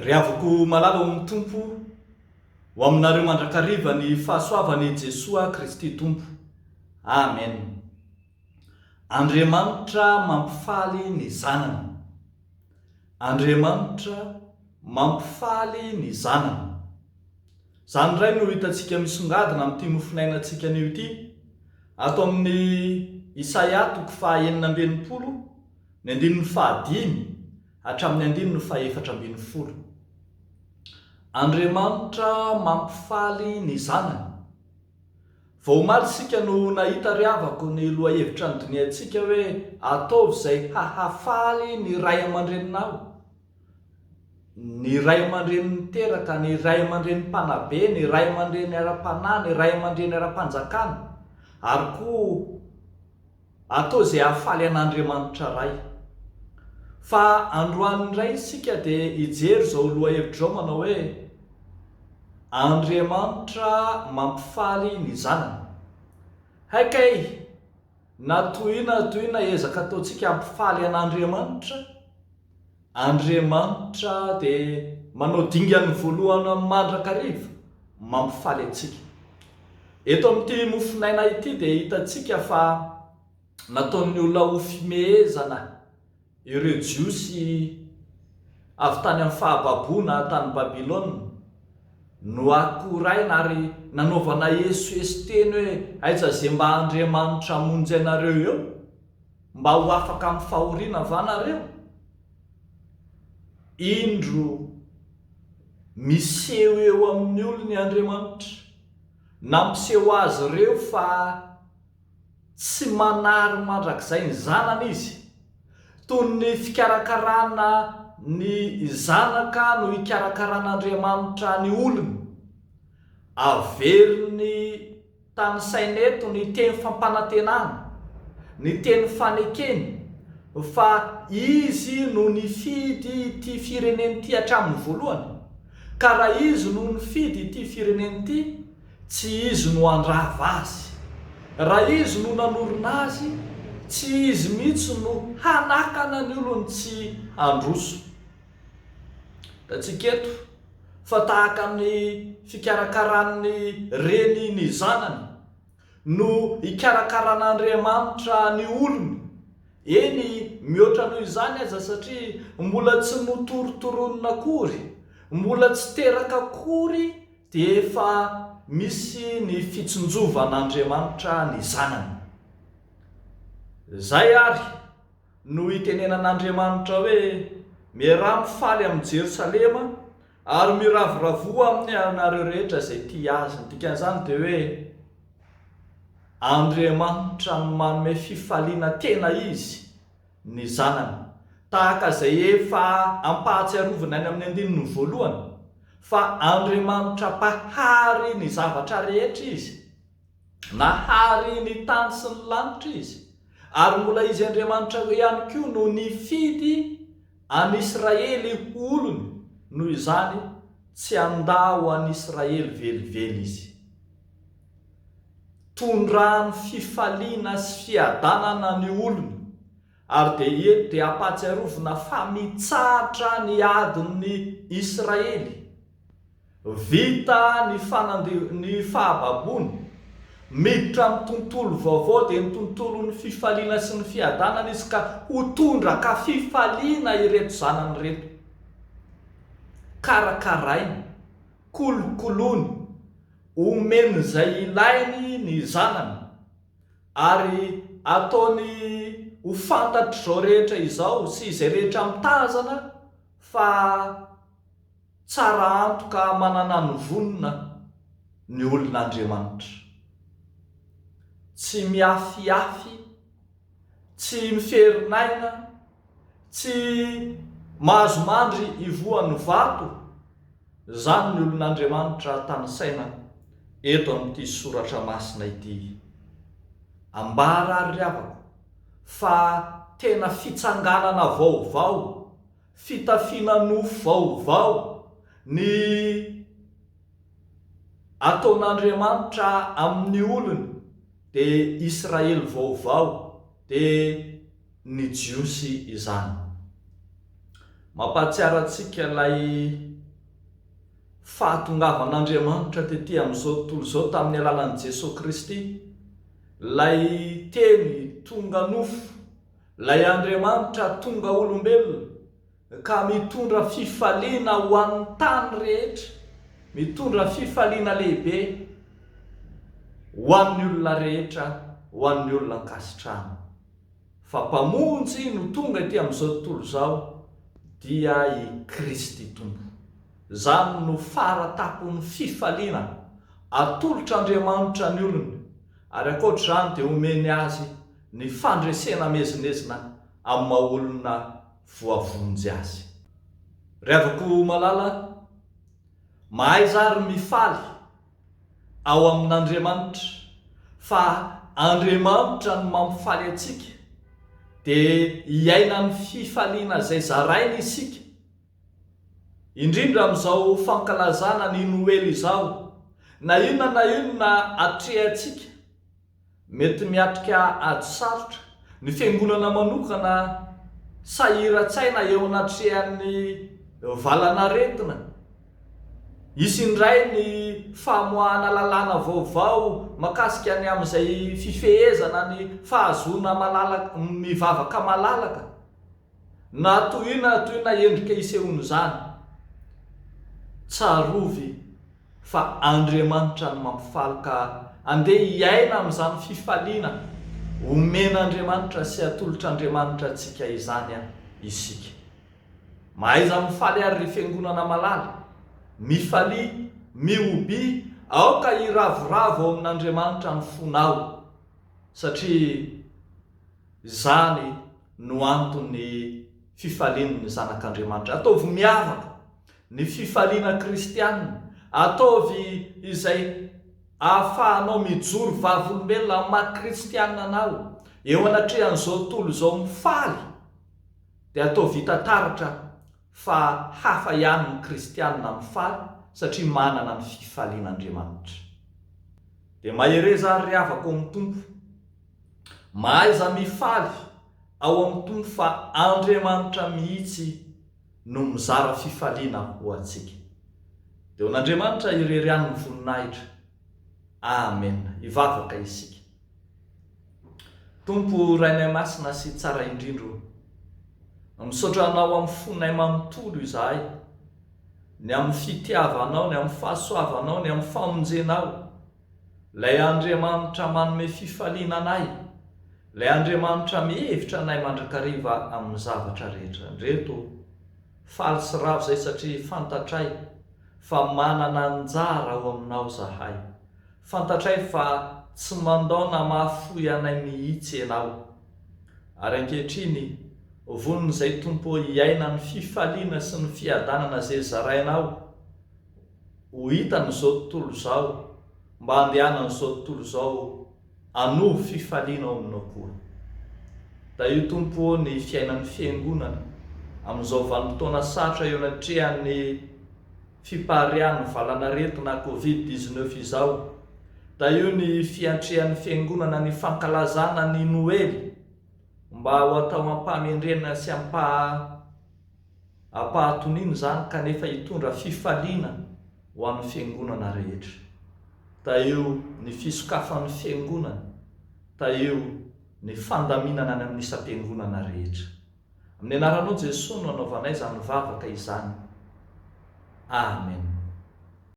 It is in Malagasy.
ry avako malala amin'ny tompo ho aminareo mandrakariva ny fahasoavany Jesoa Kristy tompo. Amen. Andriamanitra mampifaly ny zanany. Andriamanitra mampifaly ny zanany. Zany ray no hitantsika misongadina amin'ity nofinainantsika anio ity ato amin'ny Isaia 9:20 ny 5 hatramin'ny 4:10. Andriamanitra mampifaly ny zanany. Vao omaly sika no nahita riavako ny lohahevitra ny doniantsika hoe ataovy izay hahafaly ny ray aman-dreninao, ny ray aman-dreny niteraka, ny ray aman-dreny mpanabe, ny ray aman-dreny ara-panahy, ny ray aman-dreny ara-panjakana, ary koa atao izay hahafaly an'Andriamanitra ray. Fa androany ray sika dia hijery izao lohahevitra izao manao hoe Andriamanitra mampifaly ny zanany. Haikay, na tohina ezaka ataontsika hampifaly an'Andriamanitra, Andriamanitra dia manao dingany voalohany amin'ny mandrakariva mampifaly antsika. Eto amin'ity mofinaina ity dia hitantsika fa nataon'ny olona ho fimehezana ireo jiosy avy tany amin'ny fahababoana tany Babilôna no akoraina ary nanaovana Yesu teny hoe aiza izay mba Andriamanitra hamonjy anareo eo, mba ho afaka amin'ny fahoriana va nareo. Indro miseho eo amin'ny olony Andriamanitra, nampiseho azy ireo fa tsy manary mandrakizay ny zanany izy, toy ny fikarakarana ny zanaka no hikarakaraan'Andriamanitra ny olony. Averiny tany saineto ny teny fampanantenana, ny teny fanekeny, fa izy no nifidy ity fireneny ity hatramin'ny voalohany. Ka raha izy no nifidy ity fireneny ity, tsy izy no andrava azy. Raha izy no nanorina azy, tsy izy mihitsy no hanakana ny olony tsy androso. Tatsika eto fa tahaka ny fikarakarany reny ny zanany no hikarakarana ny olony. Eny mihoatra noho izany aza satria mbola tsy notoritoronina akory, mbola tsy teraka akory dia efa misy ny fitsinjovan'Andriamanitra ny zanany. Zay ary no hitenenan'Andriamanitra hoe miaraha mifaly amin'ny Jerosalema ary miravoravoa amin'ny anareo rehetra izay tia azy. Ny dikan'izany dia hoe Andriamanitra manome fifaliana tena izy ny zanany, tahaka izay efa ampahatsiarovana any amin'ny 1 fa Andriamanitra pahary ny zavatra rehetra izy, nahary ny tany sy ny lanitra izy, ary mbola izy Andriamanitra ihany koa no nifidy an'Israely olony, noho izany tsy andao an'Israely velively izy. Tondrany fifaliana sy fiadanana ny olony, ary dia ampahatsiarovana fa mitsahatra ny adin'ny Israely. Vita ny fahababoana, miditra amin'ny tontolo vaovao dia ny tontolon'ny fifaliana sy ny fiadanana izy ka ho tondraka fifaliana ireto zanany reto. Karakarainy, kolokoloiny, omeny izay ilainy ny zanany, ary ataony ho fantatr' izao rehetra izao sy izay rehetra mitazana fa tsara antoka manana ny vonina ny olon'Andriamanitra. Tsy miafiafy, tsy miferinaina, tsy mahazomandry ivoan'ny vato. Zany ny olon'Andriamanitra tany saina eto amin'ity soratra masina ity. Ambara ary riavako fa tena fitsanganana vaovao, fitafiana nofo vaovao ny ataon'Andriamanitra amin'ny olony, dia Israely vaovao, dia ny jiosy izany. Mampahatsiaro antsika ilay fahatongavan'Andriamanitra tetỳ amin'izao tontolo izao tamin'ny alalan'i Jesosy Kristy, lay teny tonga nofo, lay Andriamanitra tonga olombelona ka mitondra fifaliana ho an'ny tany rehetra, mitondra fifaliana lehibe ho an'ny olona rehetra, ho an'ny olona ankasitrahana. Fa mpamonjy no tonga ety amin'izao tontolo izao dia i Kristy tompo. Zany no faratapon'ny fifaliana atolotr'Andriamanitra ny olony, ary ankoatr'izany dia omeny azy ny fandresena mezinezina amin'ny maha-olona voavonjy azy. Ravako malala, mahay zary mifaly ao amin'Andriamanitra, fa Andriamanitra no mampifaly atsika, dia hiaina ny fifaliana izay zarainy isika, indrindra amin'izao fankalazana ny Noely izao. Na inona atrehantsika mety miatrika ady sarotra, ny fiangonana manokana sahiran-tsaina eo anatrehan'ny valanaretina, isindray ny famoahana lalàna vaovao makasika ny amin'izay fifehezana ny fahazona malalaka, mivavaka malalaka, na toina endrika isehony zany. Tsarovy fa Andriamanitra no mampifaly ka andeha hiaina amin'izany fifaliana, omen'Andriamanitra sy atolotr'Andriamanitra antsika izany isika. Mahaiza mifaly ary fiangonana malala, mifaly, mioby, aoka hiravoravo ao amin'Andriamanitra ny fonao, satria zany no antony fifalian'ny zanak'Andriamanitra. Ataovy miavaka ny fifaliana kristianina, ataovy izay ahafahanao mijoro vavolombelona amin'ny maha-kristianina anao eo anatrehan'izao tontolo izao mifaly, dia atao vita taratra fa hafa ihany ny kristianina mifaly, satria manana ny fifalian'Andriamanitra. Dia mahere zary ry havako amin'ny tompo, mahaiza mifaly ao amin'ny tompo fa Andriamanitra mihitsy no mizara fifaliana ho antsika. Dia n'Andriamanitra irerian'ny voninahitra. Amen. Ivavaka isika. Tompo rainay masina sy tsara indrindro, misaotra anao amin'ny fonay manontolo izahay, ny amin'ny fitiavanao, ny amin'ny fahasoavanao, ny amin'ny famonjenao. Lay Andriamanitra manome fifaliana anay, lay Andriamanitra mihevitra anay mandrakariva amin'ny zavatra rehetra. Ndreto faly sy ravo izay satria fantatray fa manana anjara ao aminao zahay. Fantatray fa tsy mandaona mahafoy anay mihitsy ianao. Ary ankehitriny vonon'izay tompo hiaina ny fifaliana sy ny fiadanana izay zarainao ho hitan'izao tontolo izao, mba handehanan'izao tontolo izao hanovy fifaliana ao aminao koa. Da io tompo ny fiainan'ny fiangonana amin'izao vanim-potoana sarotra eo anatrehan'ny fipaharian'ny valanaretina Covid-19 izao. Da io ny fiantrehan'ny fiangonana ny fankalazana ny Noely, mba ho atao ampahamendrena sy ampahatonina zany, kanefa hitondra fifaliana ho an'ny fiangonana rehetra. Da io ny fisokafan'ny fiangonana, da io ny fandaminana ny amin'ny isam-piangonana rehetra. Amin'ny anaranao Jesosy no anaovanay izany vavaka izany. Amen.